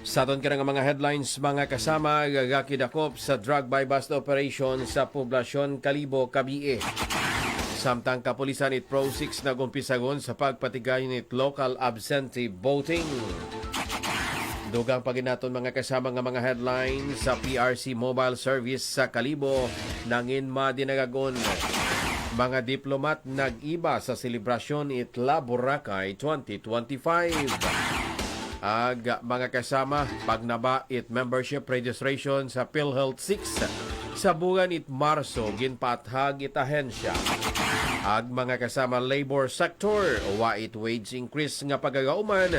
Sa aton ka nga mga headlines, mga kasama, gagakidakop sa drug buy-bust operation sa poblasyon Kalibo, Kabie. Samtang kapulisan it Pro 6 nagumpisagon sa pagpatigay nit local absentee voting. Dugang paginaton mga kasama nga mga headlines sa PRC mobile service sa Kalibo nangin madinagagon. Mga diplomat nag-iba sa selebrasyon Itla Boracay 2025. Mga kasama, pagnaba it membership registration sa PhilHealth 6 sa buwan it Marso ginpaathag it ahensya. Mga kasama labor sector, wa it wage increase nga pagagauman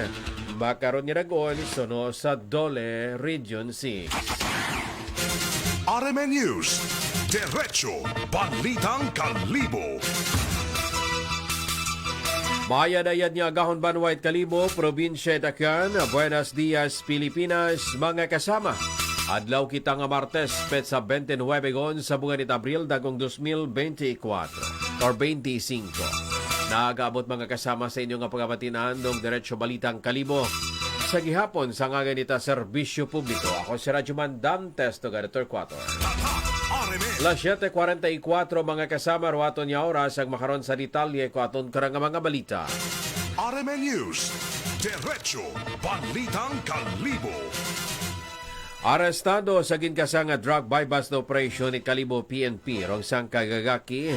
makaron ni ragon suno sa Dole Region 6. RMN News, Diretso Balitang Kalibo. Mayadayan niya Agahon Banwait Kalibo, Probinsya Itacan, Buenos Dias, Pilipinas, mga kasama. Adlaw kita nga Martes, petsa 29 gon sa buwan ni Abril, dagong 2024 or 25. Nagaabot mga kasama sa inyong nga pagabatinan ng Diretso Balitang Kalibo. Sa gihapon, sa nga ganita serbisyo publiko, ako si Radyoman Dantes, Togator 4. Las 7:44 mga kasama, ruwaton niya oras ang makaron sa detalye ko aton karang mga balita. RMN News, Diretso Balitang Kalibo. Arestado sa ginkasang drug buy-bust operation ni Kalibo PNP rong sang kagagaki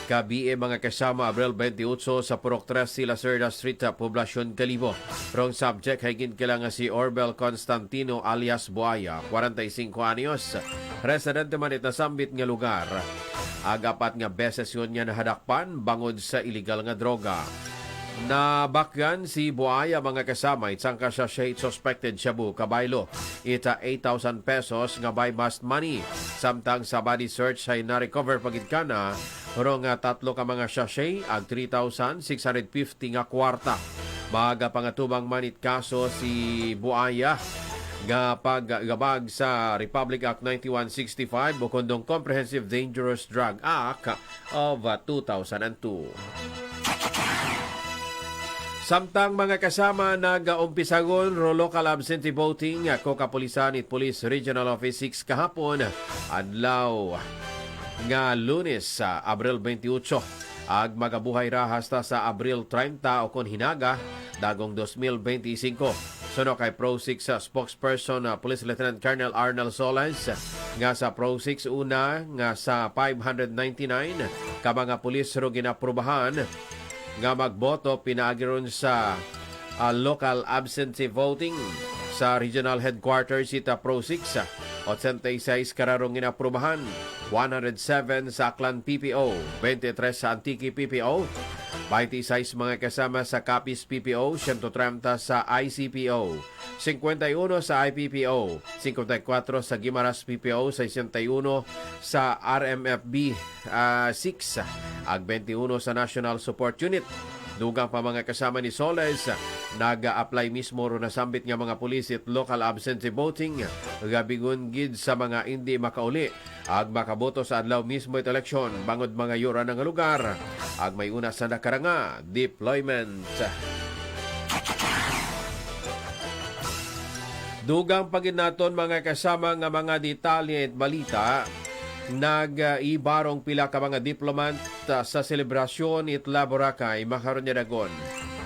Kabie mga kasama Abril 28 sa Purok 3 Lacerda Street, Poblasyon Kalibo. Rong subject hay ginkilang si Orbel Constantino alias Buaya, 45 anyos. Residente man it nasambit nga lugar. Agapat nga beses yun niya nahadakpan bangod sa illegal nga droga. Nabakyan si Buaya mga kasama itsangka siya suspected shabu kabaylo ita 8,000 pesos nga buy bust money. Samtang sa body search ay na-recover pagid kana rong tatlo ka mga sachet ag 3,650 nga kwarta. Baga pangatubang manit kaso si Buaya nga paggabag sa Republic Act 9165 bukondong Comprehensive Dangerous Drug Act of 2002. Samtang mga kasama nag-umpisagon ro local absentee voting ako kapulisan it Police Regional Office 6 kahapon adlaw nga Lunes sa Abril 28 ag magabuhay ra hasta sa Abril 30 o kon hinaga dagong 2025. Suno kay Pro 6 spokesperson Police Lieutenant Colonel Arnel Solas nga sa Pro 6 una nga sa 599 ka mga pulis ro ginaprubahan nga magboto pinaagiron sa local absentee voting sa regional headquarters ita Pro 6. 86 kararong inaprubahan, 107 sa Aklan PPO, 23 sa Antique PPO, 26 mga kasama sa Capiz PPO, 130 sa ICPO, 51 sa IPPO, 54 sa Guimaras PPO, 61 sa RMFB 6, ag 21 sa National Support Unit. Dugang pa mga kasama ni Soles, nag-apply mismo ro nasambit nga mga pulis at local absentee voting, gabigon gid sa mga hindi makauli, ag makaboto sa adlaw mismo ito eleksyon, bangod mga yura ng lugar, ag may una sa nakaranga, deployment. Dugang paginaton mga kasama nga mga detalye at balita, nag-ibarong pila ka mga diplomat sa selebrasyon Itla Boracay makaron niya dagon.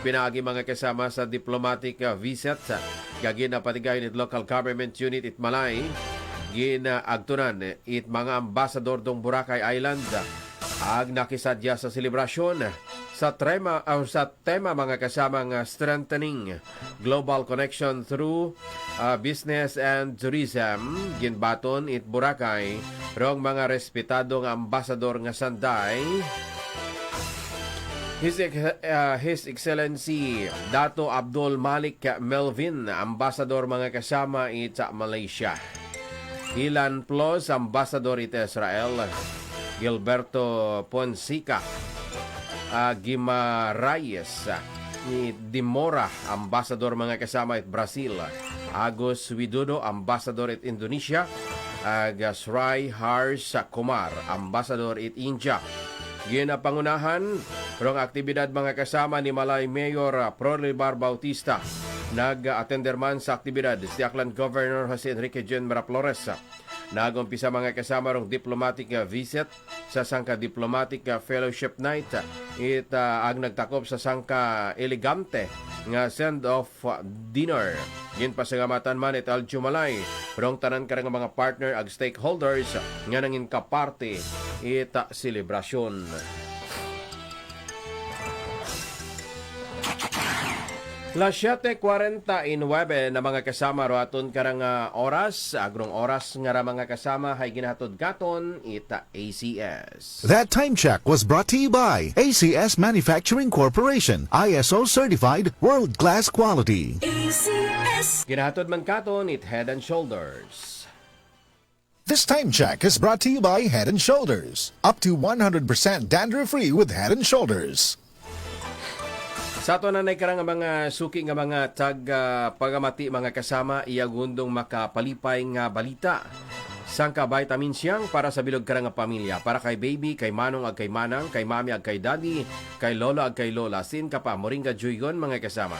Pinaagi mga kasama sa diplomatic visit gagina patigay it local government unit it Malay ginaagtunan it mga ambasador dong Boracay Island ag nakisadya sa selebrasyon sa tema mga kasama nga strengthening global connection through business and tourism. Ginbaton it Boracay rong mga respetadong ambasador nga sanday His Excellency Dato Abdul Malik Melvin, ambasador mga kasama it Malaysia. Ilan Plus, ambasador it Israel. Gilberto Ponsica Guimarães ni Dimora, ambasador mga kasama it Brazil. Agus Widodo, ambasador it Indonesia. Gasray Hars Kumar, ambasador it India. Ginapangunahan rong aktibidad mga kasama ni Malay Mayor Prolibar Bautista Nag-attender man sa aktibidad si Aklan Governor Jose Enrique Jen Miraflores. Nag-umpisa mga kasama rong diplomatic visit sa Sangka Diplomatic Fellowship Night. Ang nagtakop sa Sangka Elegante nga send-off dinner. Gin pasagamatan man it Aljumalay. Rong tanan karang mga partner ag stakeholders nga nangin kaparte ita selebrasyon. Las 7:49 na mga kasama roaton karang oras, agrong oras nga ra mga kasama hay ginatod katon ita ACS. That time check was brought to you by ACS Manufacturing Corporation, ISO certified world-class quality. ACS. Ginatod man katon it Head and Shoulders. This time check is brought to you by Head and Shoulders. Up to 100% dandruff-free with Head and Shoulders. Sa ato na karang mga suki nga mga pagamati mga kasama iyagundong makapalipay nga balita. Sangka vitamin siyang para sa bilog karang pamilya, para kay baby, kay manong ag kay manang, kay mami ag kay daddy, kay lolo ag kay lola, sin ka pa moringa juigon mga kasama.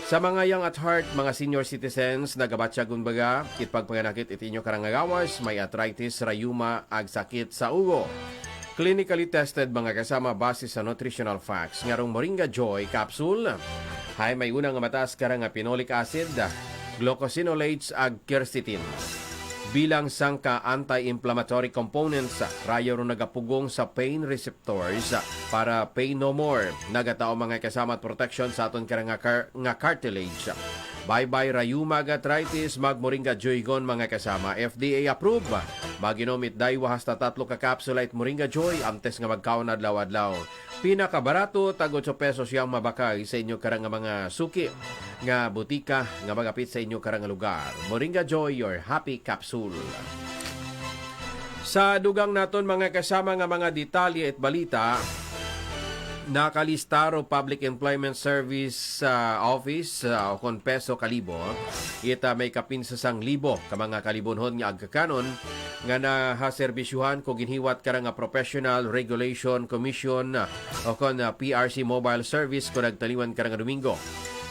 Sa mga young at heart, mga senior citizens, nagabatsa gunbaga, itpagpanganakit itinyo karang agawas, may arthritis, rayuma, ag sakit sa ugo. Clinically tested mga kasama base sa nutritional facts. Ngarong Moringa Joy capsule, hay may unang mataas karang phenolic acid, glucosinolates ag quercetin. Bilang sangka anti-inflammatory components, rayo ron nagapugong sa pain receptors para pain no more. Nagatao mga kasama at protection sa aton karang nga cartilage. Bye-bye rayuma ag arthritis, mag-Moringa Joy-gon mga kasama. FDA approved. Maginomit daywa hasta 3 ka kapsula it Moringa Joy, amtes nga magkaon adlaw-adlaw. Pinakabarato, tag 8 pesos yang mabakay sa inyo karang mga suki nga butika nga magapit sa inyo karang lugar. Moringa Joy, your happy capsule. Sa dugang naton mga kasama nga mga detalye at balita, nakalistaro Public Employment Service Office o kon peso kalibo. Ita may kapinsasang libo ka mga kalibonhon nga agkakanon nga nahaserbisyuhan ko ginhiwat karang Professional Regulation Commission o kon PRC Mobile Service ko nagtaliwan karang Domingo.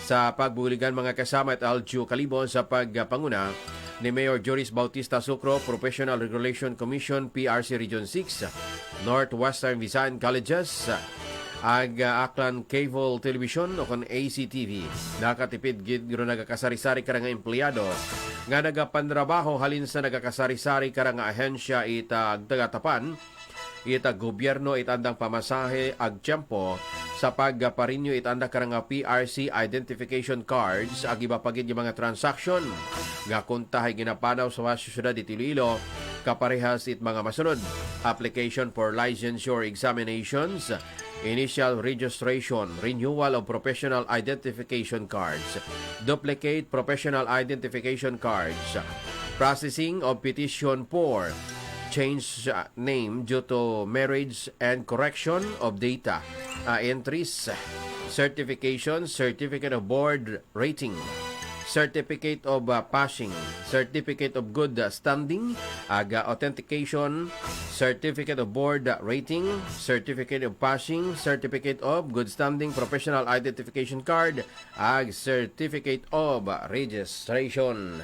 Sa pagbuligan mga kasama at Aljo Kalibon sa pagpanguna ni Mayor Joris Bautista Sucro, Professional Regulation Commission PRC Region 6, Northwestern Visayan Colleges, ag Aklan Cable Television o kon ACTV. Nakatipid gid guro nagakasari-sari karang empleyado nga nagapandrabaho halin sa nagakasari-sari karang ahensya ita agtagatapan ita gobyerno itandang pamasahe ag tiyempo sa pagparinyo itanda karang PRC identification cards ag iba pagid yung mga transaction nga kuntahay ginapanaw sa syudad Iloilo kaparehas it mga masunod: application for licensure examinations, initial registration, renewal of professional identification cards, duplicate professional identification cards, processing of petition for change name due to marriage and correction of data entries, certification, certificate of board rating, certificate of passing, certificate of good standing, authentication, certificate of board rating, certificate of passing, certificate of good standing, professional identification card, certificate of registration.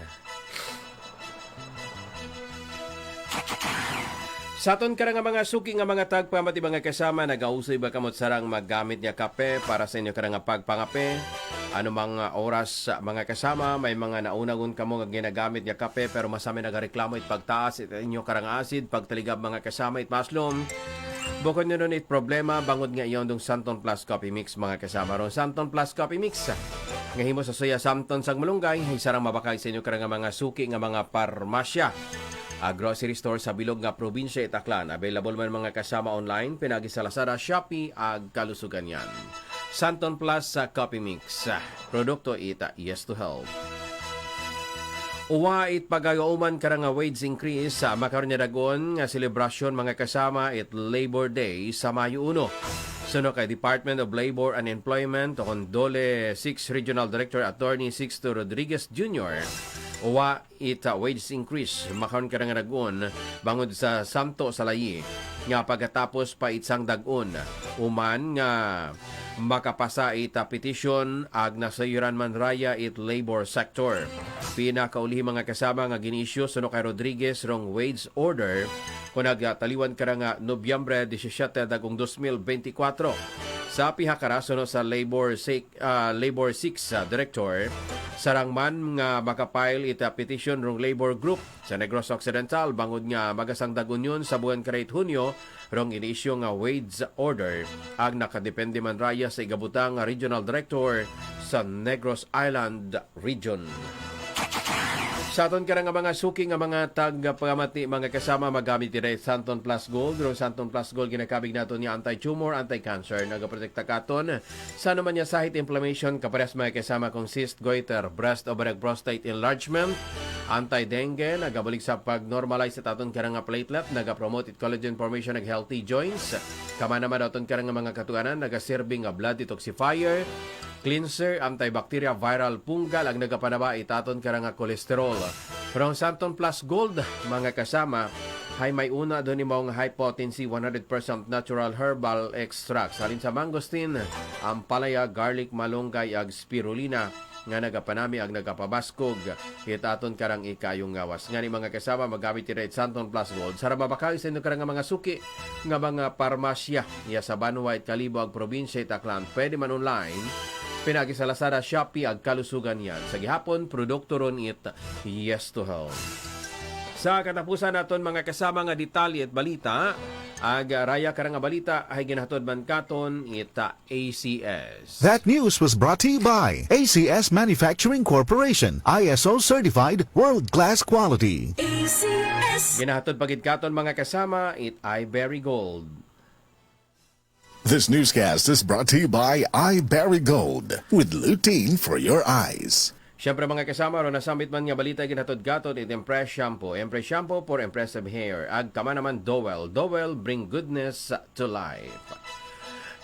Sa aton karang mga suki nga mga tagpamati mga kasama, nagausoy ba kamot sarang maggamit niya kape para sa inyo karang pagpangape? Ano mga oras mga kasama, may mga naunagon kamo nga ginagamit niya kape pero masami nagareklamo it pagtaas it inyo karang acid, pagtaligab mga kasama it maslom. Bukod nyo nun it problema, bangod nga iyon dong Santon Plus Coffee Mix mga kasama ron. Santon Plus Coffee Mix nga himo sa Soya Samton sang Malunggay, ay sarang mabakay sa inyo karang mga suki nga mga parmasya. Grocery store sa bilog nga probinsya Itaklan. Available man mga kasama online, pinagi sa Lazada, Shopee, ag kalusugan yan. Santon Plus sa Coffee Mix. Produkto ita, yes to help. Uwa it pagagauman karang wage increase sa makaroon niya dagon nga selebrasyon mga kasama it Labor Day sa Mayo 1. Suno kay Department of Labor and Employment o Dole 6 Regional Director Attorney Sixto Rodriguez Jr. Uwa it wage increase makaroon karang dagon bangod sa Santo Salayi nga pagkatapos pa itsang dagon uman nga makapasa ita petition ag nasayuran man raya it labor sector. Pinakauli mga kasama nga ginisyu suno kay Rodriguez rong wage order kung nagtaliwan ka nga Nobyembre 17 dagong 2024. Sa pihakara suno sa Labor 6 Director, sarangman nga makapile ita petition rong labor group sa Negros Occidental bangod nga magasang dagunyon sa buwan karayt Hunyo rong inisyu nga wage order ang nakadepende man raya sa igabutang Regional Director sa Negros Island Region. Sa aton ka nga mga suki nga mga tag-pamati mga kasama magamit rin Santon Plus Gold. Rong Santon Plus Gold ginakabig nato niya anti-tumor, anti-cancer. Nagaprotekta katon sa naman niya sahit inflammation kapares mga kasama kong cyst, goiter, breast, ovary, prostate enlargement, anti-dengue, nagabalik sa pag-normalize sa aton ka nga platelet, nagapromote it collagen formation ng healthy joints. Kama naman aton ka nga mga katuanan, nagaserving a blood detoxifier, cleanser, antibacteria, viral, punggal, ang nagapanaba itaton ka nga kolesterol. From Santon Plus Gold, mga kasama, hay may una doon ni mong high potency 100% natural herbal extracts. Halin sa mangosteen, ampalaya, garlic, malunggay, ag spirulina, nga nagapanami ag nagapabaskog. Itaton karang ikayong gawas. Nga ni mga kasama, magamit rin Santon Plus Gold. Sara mabakal sa inyo karang mga suki, nga mga parmasya, niya sa Banwa at Kalibo, ag probinsya, Itaklan. Pwede man online, pinagi sa Lazada, Shopee, ag kalusugan yan. Sa gihapon, produkto ron it yes to health. Sa katapusan naton mga kasama nga detalye at balita, ag raya karang nga balita ay ginahatod man katon ita ACS. That news was brought to you by ACS Manufacturing Corporation, ISO certified, world-class quality. ACS. Ginahatod pagid katon mga kasama, it iBerry Gold. This newscast is brought to you by iBerry Gold, with lutein for your eyes. Siyempre mga kasama, ron nasambit man nga balita ginatod gaton it Empress Shampoo. Empress Shampoo for impressive hair. Ag kama naman Dowel. Dowel bring goodness to life.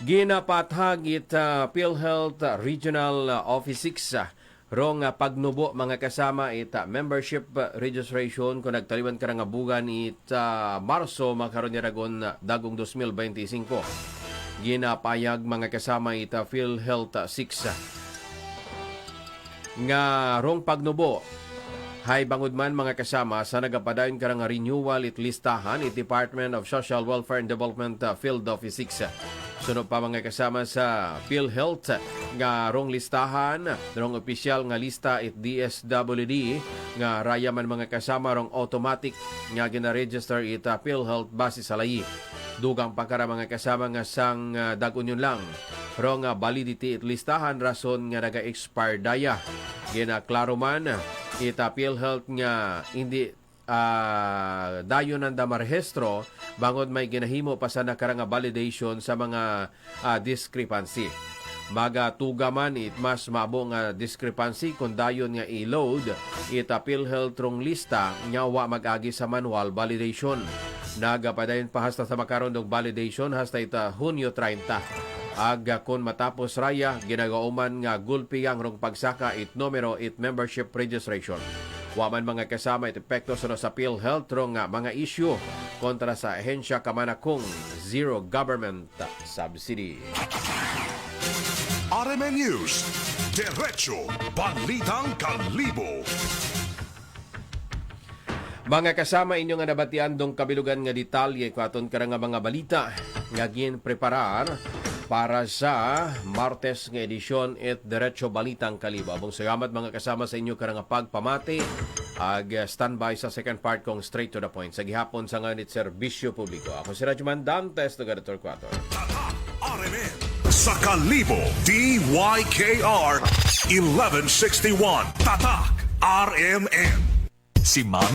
Ginapathag it PhilHealth Regional Office 6 rong pagnubo mga kasama it membership registration kung nagtaliwan ka nga bugan it Marso makaroon ni ragon dagong 2025. Ginapayag mga kasama it PhilHealth 6 nga rong pagnubo hay bangod man mga kasama sa nagapadayon karang renewal it listahan it Department of Social Welfare and Development Field Office 6. Sunod pa mga kasama sa PhilHealth nga rong listahan, rong opisyal nga lista it DSWD nga raya man mga kasama rong automatic nga gina-register it PhilHealth base sa layi. Dugang pagkara mga kasama nga sang dagunyon lang. Rong validity it listahan rason nga naga-expire daya. Ginaklaro man ita PhilHealth nga hindi dayon ang damarehistro bangod may ginahimo pa sa nakarang validation sa mga discrepancy. Magatuga man it mas mabong discrepancy kung dayon nga i-load ita PhilHealth rong lista nga wa mag-agi sa manual validation. Nagapadayon pa hasta sa makaroon ng validation hasta ita Hunyo 30. Aga kon matapos raya, ginagauman nga gulpiyang rong pagsaka it numero it membership registration. Waman mga kasama it epekto sa PhilHealth rong mga issue kontra sa ahensya kamanakong zero government subsidy. RMN News, Derecho Balitang Kalibo. Mga kasama inyo nga nabatian dong kabilugan nga detalye kwaton karang nga mga balita nga gin preparar para sa Martes nga edisyon et Derecho Balitang Kalibo. Abong salamat mga kasama sa inyo karang nga pagpamati ag standby sa second part kong straight to the point sa gihapon sa nganit serbisyo publiko. Ako si Radyoman Dantes, Tagadator 4. Tatak RMN sa Kalibo, DYKR 1161. Tatak RMN. Si Ma'am